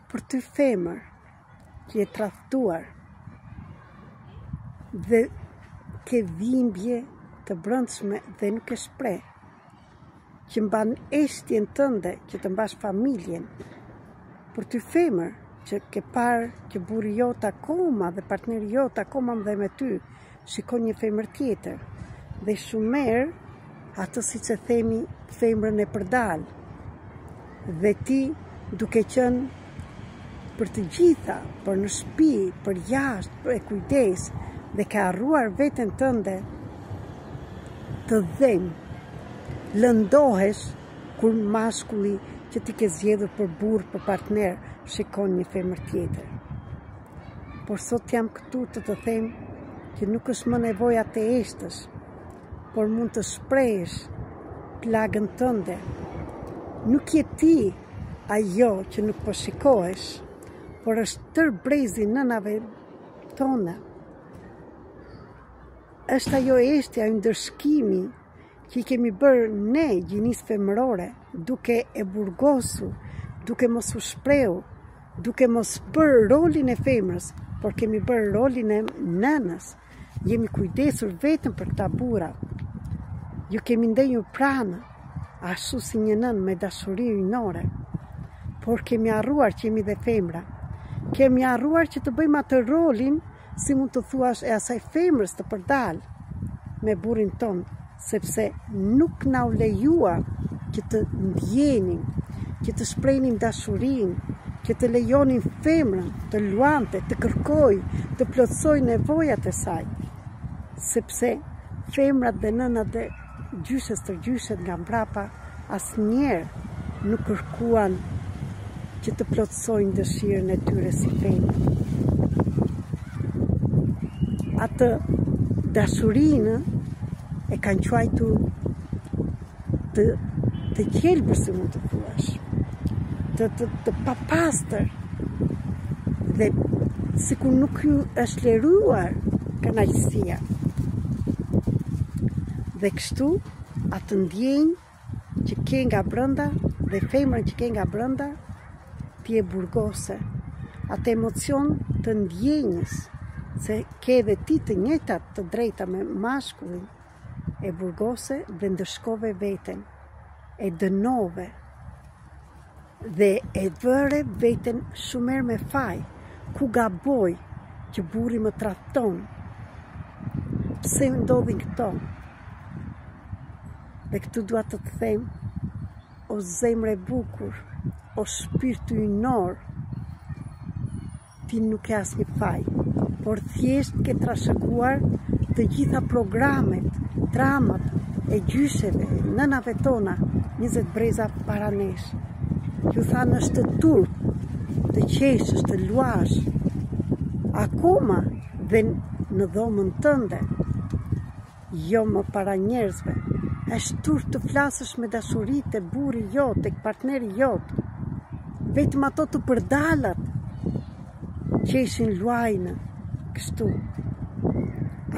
për ty femër që je tradhtuar dhe ke dhimbje të brendshme dhe nuk e shpreh, që mban eshtjen tënde që të mbash familjen, për ty femër që ke parë që burri jot akoma dhe partneri jot akoma më dhe me ty shikon një femër tjetër, dhe shumë herë atë siç e themi femrën e përdal, dhe ti duke qenë për të gjitha, për në shtëpi, për jashtë, për e kujdes, dhe ka harruar veten tënde të dhem, lëndohesh kur mashkulli që ti ke zgjedhur për burr, për partner, shikon një femër tjetër. Por sot jam këtu të them që nuk është më nevoja të eshtësh, por mund të shprehësh plagën tënde. Nuk je ti ajo që nuk po shikohesh, por është tër brezi nënave tona. Është ajo eshtja, ajo ndërshkimi që i kemi bërë ne gjinisë femërore, duke e burgosur, duke mos u shprehur, duke mos bërë rolin e femrës, por kemi bërë rolin e nënës. Jemi kujdesur vetëm për këta burra. Ju kemi ndenjur pranë, ashtu si një nën me dashuri ynore, por kemi harruar që jemi dhe femra. Kemi harruar që të bëjmë atë rolin, si mund të thuash, e asaj femrës të përdal me burrin ton, sepse nuk na u lejua që të ndjenim, që të shprehnim dashurinë, që të lejonin femrën të luante, të kërkoj, të plotësoj nevojat e saj, sepse femrat dhe nënat dhe gjyshes të gjyshet nga mbrapa asnjëherë nuk kërkuan që të plotësojnë dëshirën e tyre si femër. Atë dashurinë e kanë quajtur të qelbër, si mund të thuash, të papastër, dhe sikur nuk ju është leruar kënaqësia. Dhe kështu atë ndjenjë që ke nga brenda dhe femrën që ke nga brenda, ti e burgose. Atë emocion të ndjenjës se ke dhe ti të njëjtat të drejta me mashkullin, e burgose dhe ndërshkove veten, e dënove dhe e vëre veten shumë herë me faj, ku gaboj që burri më tradhton. Pse ndodhin këto? Dhe këtu dua të të them, o zemre bukur, o shpirtu ynor, ti nuk ke asnjë faj, por thjesht ke trashëguar të gjitha programet, dramat e gjysheve, nënave tona, 20 breza para nesh. Ju thanë është të turp, të qeshësh, të luash, akoma dhe në dhomën tënde, jo më para njerëzve. Është turp të flasësh me dashuri te burri jot, tek partneri jot. Vetëm ato të përdalat qeshin luajnë kështu.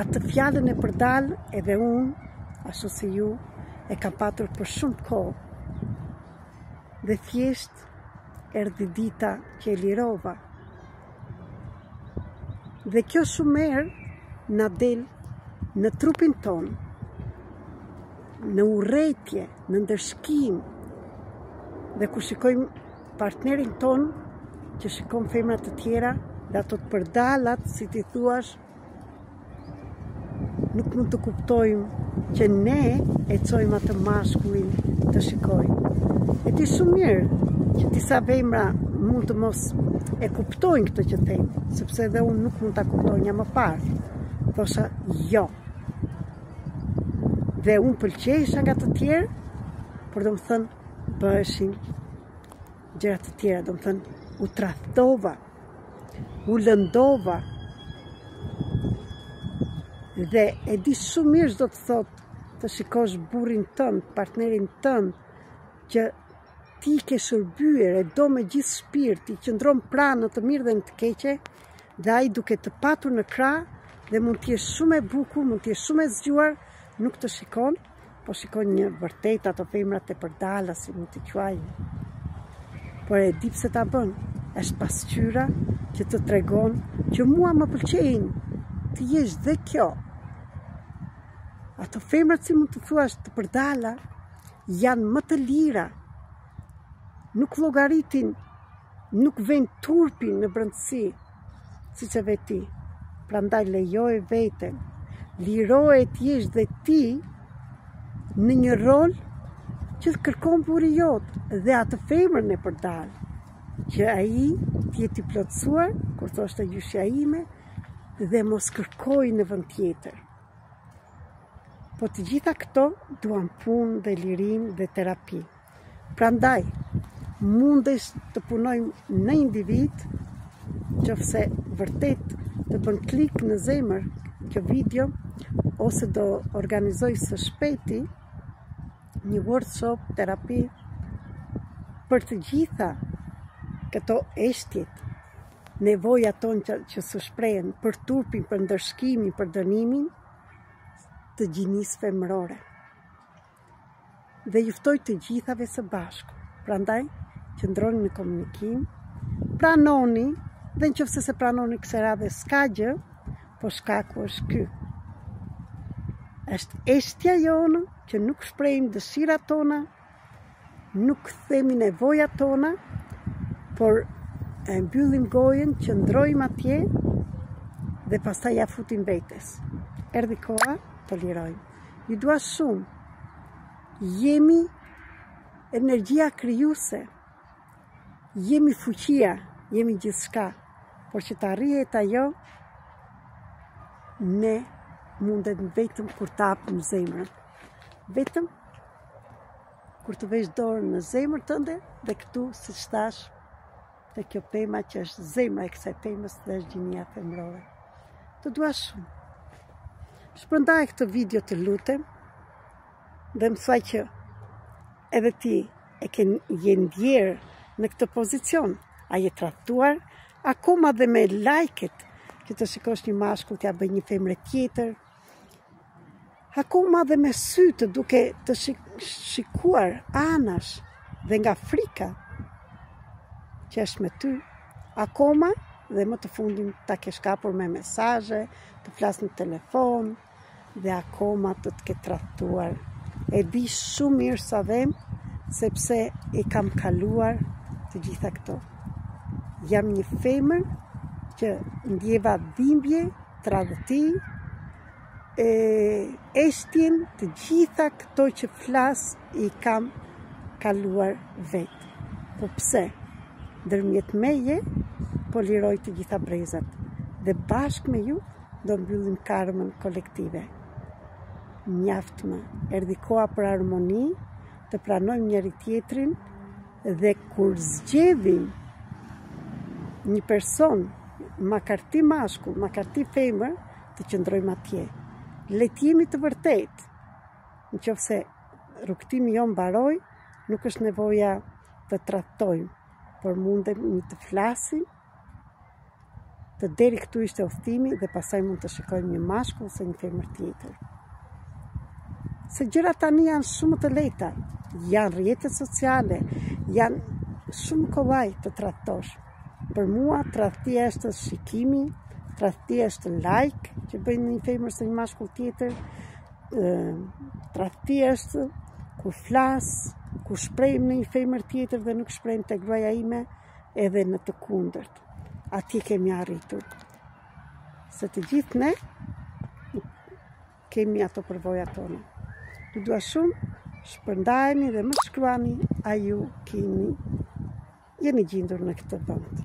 Atë fjalën e përdal edhe unë, ashtu si ju, e kam patur për shumë kohë. Dhe thjesht erdhi dita që e lirova. Dhe kjo shumë herë na del në trupin ton, në urrëtie, në ndërshkim, dhe kur shikojmë partnerin ton, që shikon femra të tjera, dhe ato të përdalat, si ti thuash, nuk mund të kuptojmë që ne e cojmë atë mashkullin të shikojmë. E ti shumë mirë që disa femra mund të mos e kuptojnë këtë që them, sepse edhe unë nuk mund ta kuptonja më parë. Thosha jo. Dhe unë pëlqesha nga të tjerë, por do më thënë bëheshin gjëra të tjera, do më thënë u tradhtova, u lëndova. Dhe e di shumë mirë çdo të thotë të shikosh burrin tënd, partnerin tënd, që ti ke shërbyer, e do me gjithë shpirti, qëndron pranë në të mirë dhe në të keqe, dhe ai duke të patur në krah, dhe mund të jesh shumë e bukur, mund të jesh shumë e zgjuar, nuk të shikon, po shikon një vërtet ato femrat e përdala, si mund të quajnë. Por e di pse ta bën, është pasqyra që të tregon që mua më pëlqejnë të jesh dhe kjo. Ato femrat si mund të thuash të përdala janë më të lira, nuk llogaritin, nuk vejnë turpin në brendësi, si që veti. Prandaj lejoje veten, liroje të jesh dhe ti në një rol që të kërkon buri jot dhe atë femrën e përdal, që ai t'jeti plotësuar, kur thoshte gjyshja ime, dhe mos kërkoj në vend tjetër. Po të gjitha këto duan punë dhe lirim dhe terapi. Prandaj, mundesh të punojmë në individ, qofse vërtet të bën klik në zemër kjo video, ose do organizoj së shpejti një workshop terapi për të gjitha këto eshtjet, nevojat tonë që së shprehen për turpin, për ndërshkimin, për dënimin të gjinisë femërore. Dhe juftoj të gjithave së bashku. Prandaj, qëndroni në komunikim, pranoni, dhe nëse se pranoni kësaj radhe s'ka gjë, po shkaku është ky. Është eshtja jonë që nuk shprehim dëshirat tona, nuk themi nevojat tona, por e mbyllim gojen, qëndrojmë atje dhe pastaj ja futim vetes. Erdhi koha të lirojmë. Ju dua shumë. Jemi energjia krijuese. Jemi fuqia, jemi gjithçka. Por që të arrihet ajo, ne mundet vetëm kur të hapim zemrën. Vetëm kur të vesh dorën në zemrën tënde dhe këtu, siç thash, dhe kjo pema që është zemra e kësaj pemës dhe është gjinia femërore. Të dua shumë. Shpërndaj këtë video të lutem dhe më thuaj që edhe ti je ndjerë në këtë pozicion, a je tradhtuar, akoma dhe me like-et që të shikosh një mashkull t'ja bëj një femre tjetër, akoma dhe me sy të duke të shikuar anash dhe nga frika që është me ty, akoma dhe më të fundin ta kesh kapur me mesazhe, të flas në telefon dhe akoma të ke tradhtuar. E di shumë mirë sa dhem, sepse e kam kaluar të gjitha këto. Jam një femër që ndjeva dhimbje, tradhti, eshtjen, të gjitha këto që flas i kam kaluar vetë. Po pse? Ndërmjet meje, po liroj të gjitha brezat. Dhe bashkë me ju, do mbyllim karmën kolektive. Mjaft më, erdhi koha për harmoni, të pranojmë njëri tjetrin, dhe kur zgjedhim një person, makar ti mashkull, makar ti femër, të qëndrojmë atje. Le të jemi të vërtet. Nëse rrugtimi jon mbaroi, nuk është nevoja të tradhtojmë, por mundemi të flasim, të deri këtu ishte udhëtimi dhe pastaj mund të shikojmë një mashkull ose një femër tjetër. Se gjërat tani janë shumë të lehta, janë rrjetet sociale, janë shumë kollaj të tradhtosh. Për mua tradhtia është shikimi, tradhtia është like që bëjnë një femër ose një mashkull tjetër, tradhtia është kur flas, kur shprehim në një femër tjetër dhe nuk shprehim tek gruaja ime, edhe në të kundërt. Atje kemi arritur. Se të gjithë ne kemi ato përvojat tona. Ju dua shumë, shpërndajeni dhe më shkruani a ju jeni gjendur në këtë vend.